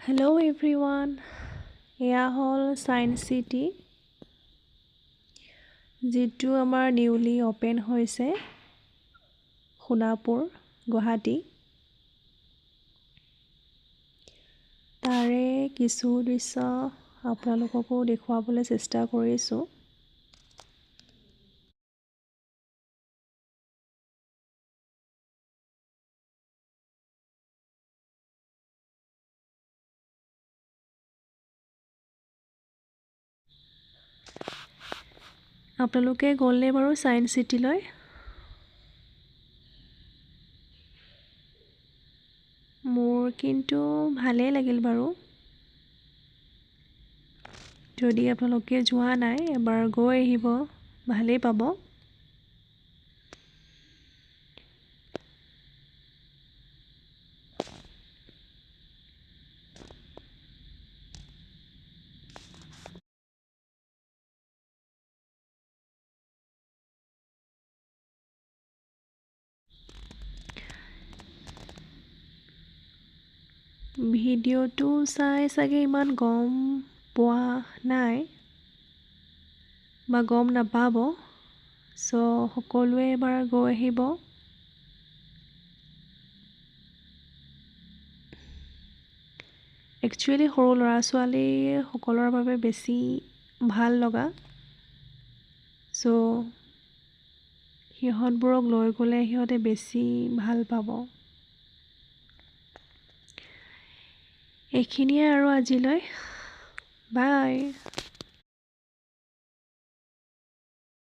Hello' everyone, এয়া হ'ল science city, যিটো আমাৰ নিউলি অ'পেন হৈছে সোণাপুৰ, গুৱাহাটী। তাৰে কিছু দৃশ্য আপোনালোককো দেখুৱাবলৈ চেষ্টা কৰিছোঁ। আপোনালোকে গ'লনে বাৰু ছায়েন্স চিটিলৈ? মোৰ কিন্তু ভালেই লাগিল বাৰু। যদি আপোনালোকে যোৱা নাই, এবাৰ গৈ আহিব, ভালেই পাব। ভিডিঅ'টো চাই চাগে ইমান গম পোৱা নাই বা গম নাপাব, সকলোৱে এবাৰ গৈ আহিব। একচুৱেলি সৰু ল'ৰা ছোৱালীসকলৰ বাবে বেছি ভাল লগা, সিহঁতবোৰক লৈ গ'লে সিহঁতে বেছি ভাল পাব। এইখিনিয়ে আৰু আজিলৈ, বাই।